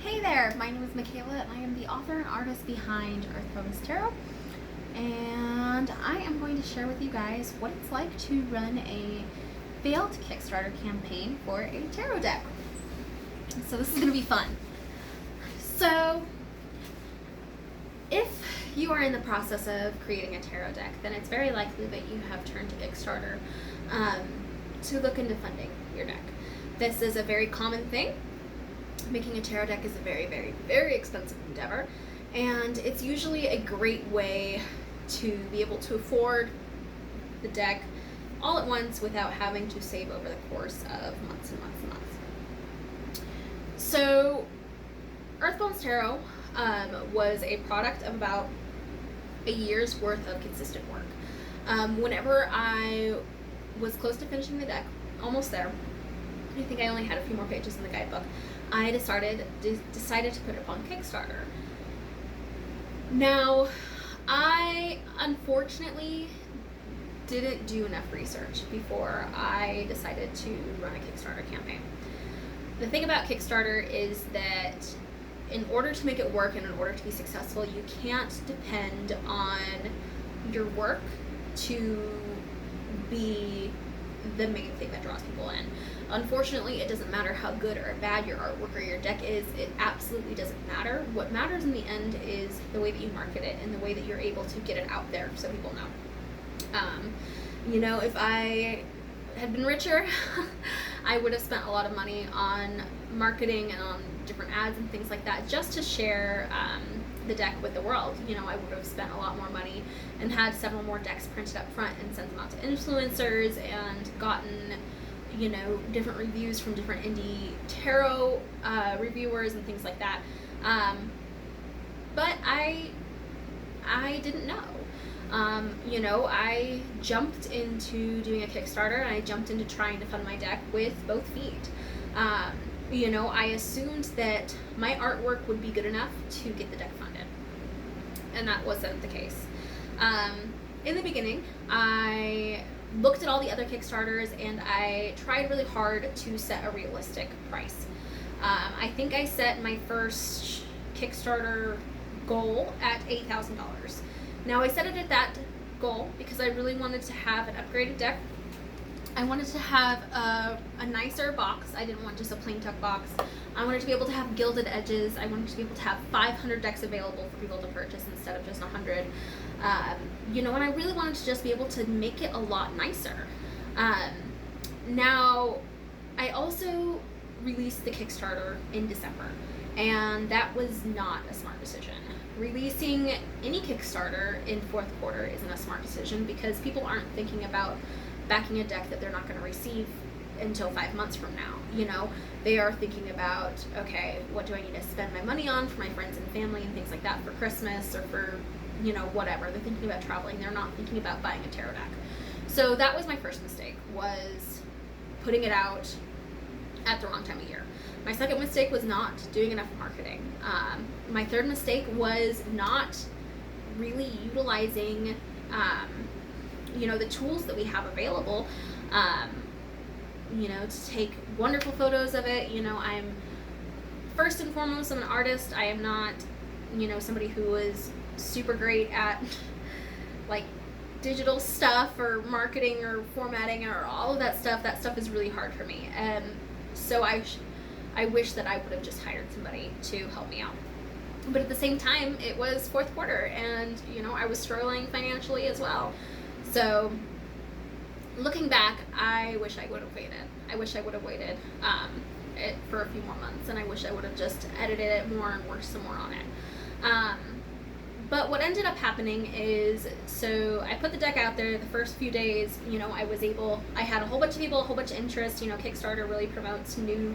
Hey there, my name is Michaela and I am the author and artist behind Earthbones Tarot, and I am going to share with you guys what it's like to run a failed Kickstarter campaign for a tarot deck. So this is going to be fun. So if you are in the process of creating a tarot deck, then it's very likely that you have turned to Kickstarter to look into funding your deck. This is a very common thing. Making a tarot deck is a very, very, very expensive endeavor, and it's usually a great way to be able to afford the deck all at once without having to save over the course of months and months and months. So Earthbones Tarot was a product of about a year's worth of consistent work. Whenever I was close to finishing the deck, almost there, I think I only had a few more pages in the guidebook, I decided to put it on Kickstarter. Now, I unfortunately didn't do enough research before I decided to run a Kickstarter campaign. The thing about Kickstarter is that in order to make it work and in order to be successful, you can't depend on your work to be the main thing that draws people in. Unfortunately, it doesn't matter how good or bad your artwork or your deck is. It absolutely doesn't matter. What matters in the end is the way that you market it and the way that you're able to get it out there so people know. If I had been richer, I would have spent a lot of money on marketing and on different ads and things like that just to share the deck with the world. I would have spent a lot more money and had several more decks printed up front and sent them out to influencers and gotten different reviews from different indie tarot reviewers and things like that. But I didn't know. I jumped into doing a Kickstarter and I jumped into trying to fund my deck with both feet. I assumed that my artwork would be good enough to get the deck funded, and that wasn't the case. In the beginning, I looked at all the other Kickstarters and I tried really hard to set a realistic price. I think I set my first Kickstarter goal at $8,000. Now I set it at that goal because I really wanted to have an upgraded deck. I wanted to have a nicer box. I didn't want just a plain tuck box. I wanted to be able to have gilded edges. I wanted to be able to have 500 decks available for people to purchase instead of just 100. And I really wanted to just be able to make it a lot nicer. Now, I also released the Kickstarter in December, and that was not a smart decision. Releasing any Kickstarter in fourth quarter isn't a smart decision because people aren't thinking about backing a deck that they're not going to receive until 5 months from now. They are thinking about, okay, what do I need to spend my money on for my friends and family and things like that for Christmas or for whatever. They're thinking about traveling. They're not thinking about buying a tarot deck. So that was my first mistake, was putting it out at the wrong time of year. My second mistake was not doing enough marketing. My third mistake was not really utilizing the tools that we have available, to take wonderful photos of it. I'm first and foremost, I'm an artist. I am not, somebody who is super great at like digital stuff or marketing or formatting or all of that stuff. That stuff is really hard for me. So I wish that I would have just hired somebody to help me out. But at the same time, it was fourth quarter and, I was struggling financially as well. So looking back, I wish I would have waited. I wish I would have waited for a few more months, and I wish I would have just edited it more and worked some more on it. But what ended up happening is, so I put the deck out there the first few days, I had a whole bunch of people, a whole bunch of interest. Kickstarter really promotes new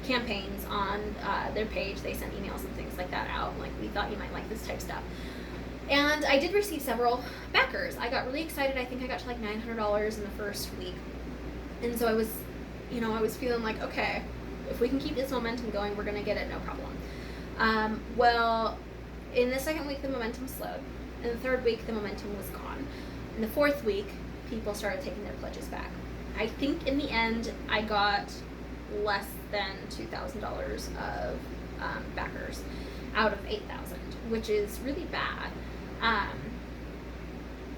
campaigns on their page. They send emails and things like that out, like, we thought you might like this type stuff. And I did receive several backers. I got really excited. I think I got to like $900 in the first week. And so I was feeling like, okay, if we can keep this momentum going, we're going to get it, no problem. Well, in the second week, the momentum slowed. In the third week, the momentum was gone. In the fourth week, people started taking their pledges back. I think in the end, I got less than $2,000 of backers out of 8,000, which is really bad.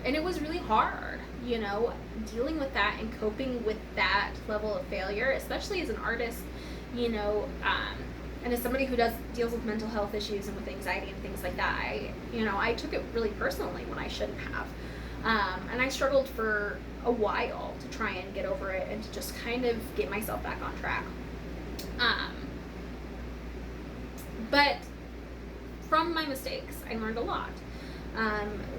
And it was really hard, you know, dealing with that and coping with that level of failure, especially as an artist, you know, and as somebody who deals with mental health issues and with anxiety and things like that. I took it really personally when I shouldn't have. And I struggled for a while to try and get over it and to just kind of get myself back on track. But from my mistakes, I learned a lot.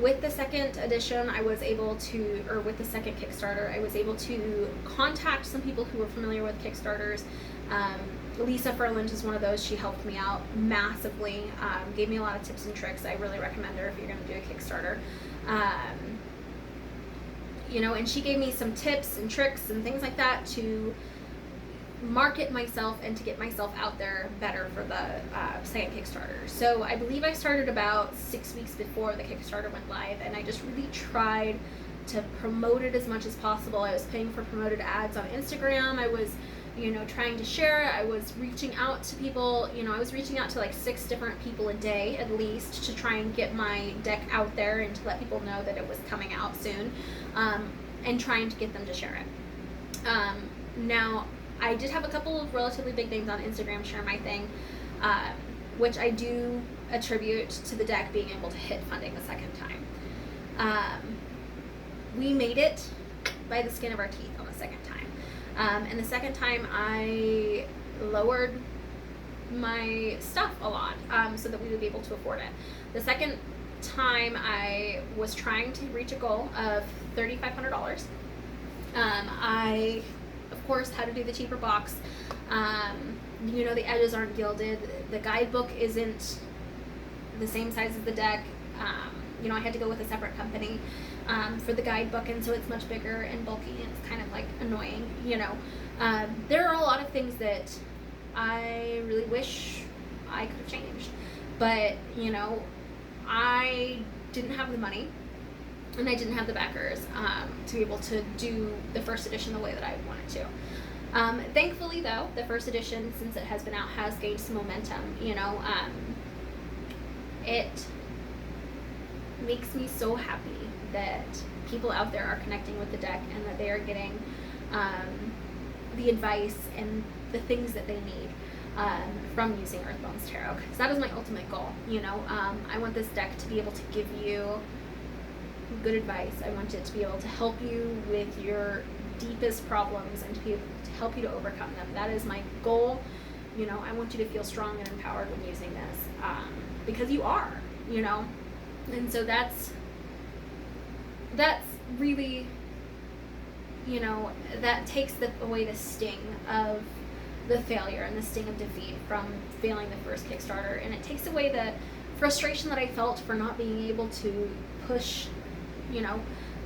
With the second edition, with the second Kickstarter, I was able to contact some people who were familiar with Kickstarters. Lisa Ferland is one of those. She helped me out massively, gave me a lot of tips and tricks. I really recommend her if you're going to do a Kickstarter. And she gave me some tips and tricks and things like that to market myself and to get myself out there better for the second Kickstarter. So I believe I started about 6 weeks before the Kickstarter went live, and I just really tried to promote it as much as possible. I was paying for promoted ads on Instagram. I was, trying to share it. I was reaching out to people. I was reaching out to like 6 different people a day at least to try and get my deck out there and to let people know that it was coming out soon, and trying to get them to share it. Now, I did have a couple of relatively big names on Instagram share my thing, which I do attribute to the deck being able to hit funding the second time. We made it by the skin of our teeth on the second time. And the second time I lowered my stuff a lot so that we would be able to afford it. The second time I was trying to reach a goal of $3,500. I of course had to do the cheaper box. The edges aren't gilded. The guidebook isn't the same size as the deck. I had to go with a separate company for the guidebook, and so it's much bigger and bulky, and it's kind of like annoying. There are a lot of things that I really wish I could have changed, but I didn't have the money and I didn't have the backers to be able to do the first edition the way that I wanted to. Thankfully, though, the first edition, since it has been out, has gained some momentum. It makes me so happy that people out there are connecting with the deck and that they are getting the advice and the things that they need from using Earthbones Tarot, because that is my ultimate goal. I want this deck to be able to give you good advice. I want it to be able to help you with your deepest problems and to be able to help you to overcome them. That is my goal. I want you to feel strong and empowered when using this, because you are, and so that's really, that takes away the sting of the failure and the sting of defeat from failing the first Kickstarter, and it takes away the frustration that I felt for not being able to push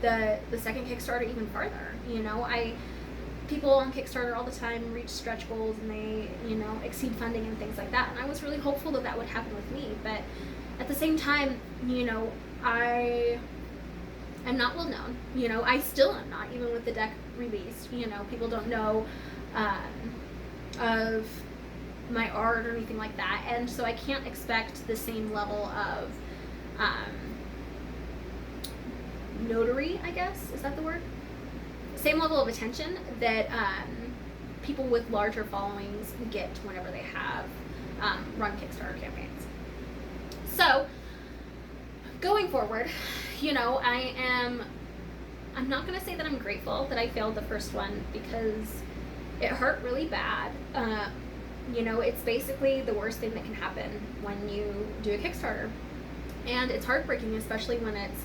the second Kickstarter even farther. People on Kickstarter all the time reach stretch goals and they exceed funding and things like that, and I was really hopeful that that would happen with me, but at the same time, I am not well known. I still am not, even with the deck released. People don't know of my art or anything like that, and so I can't expect the same level of notary, I guess, is that the word? Same level of attention that people with larger followings get whenever they have run Kickstarter campaigns. So, going forward, I'm not going to say that I'm grateful that I failed the first one, because it hurt really bad. It's basically the worst thing that can happen when you do a Kickstarter. And it's heartbreaking, especially when it's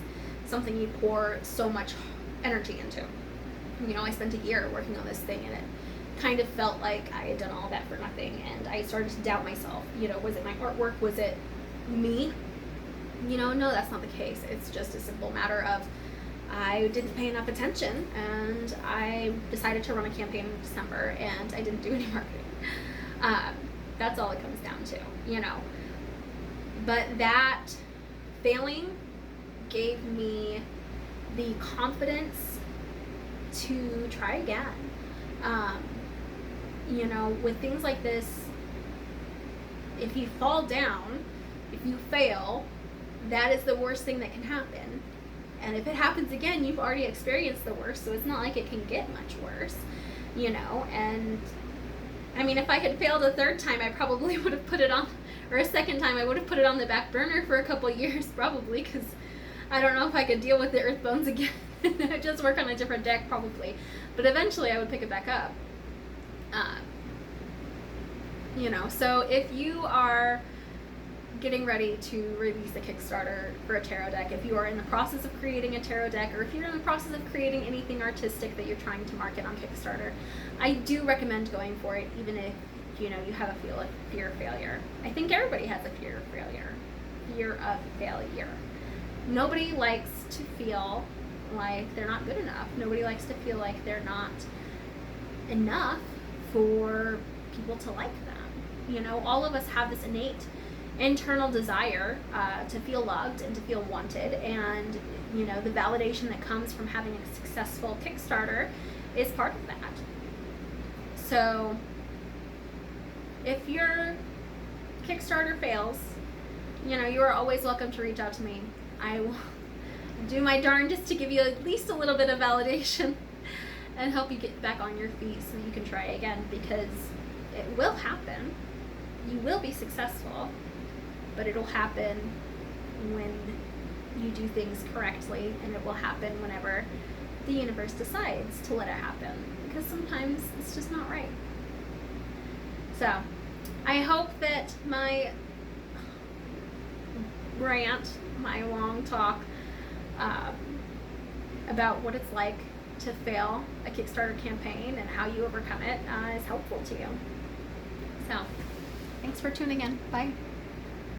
something you pour so much energy into. I spent a year working on this thing, and it kind of felt like I had done all that for nothing, and I started to doubt myself. Was it my artwork? Was it me? No, that's not the case. It's just a simple matter of I didn't pay enough attention, and I decided to run a campaign in December, and I didn't do any marketing. That's all it comes down to, But that failing gave me the confidence to try again. With things like this, if you fall down, if you fail, that is the worst thing that can happen. And if it happens again, you've already experienced the worst, so it's not like it can get much worse, you know. And I mean, if I had failed a third time, I probably would have put it on, or a second time, I would have put it on the back burner for a couple years, probably, because I don't know if I could deal with the earth bones again. I'd just work on a different deck, probably. But eventually I would pick it back up. You know, so if you are getting ready to release a Kickstarter for a tarot deck, if you are in the process of creating a tarot deck, or if you're in the process of creating anything artistic that you're trying to market on Kickstarter, I do recommend going for it, even if, you know, you have a fear of failure. I think everybody has a fear of failure. Fear of failure. Nobody likes to feel like they're not good enough. Nobody likes to feel like they're not enough for people to like them. You know, all of us have this innate internal desire to feel loved and to feel wanted, and you know, the validation that comes from having a successful Kickstarter is part of that. So if your Kickstarter fails, you know, you are always welcome to reach out to me. I will do my darndest to give you at least a little bit of validation and help you get back on your feet so you can try again, because it will happen. You will be successful, but it'll happen when you do things correctly, and it will happen whenever the universe decides to let it happen, because sometimes it's just not right. So I hope that my rant, my long talk about what it's like to fail a Kickstarter campaign and how you overcome it is helpful to you. So thanks for tuning in. Bye.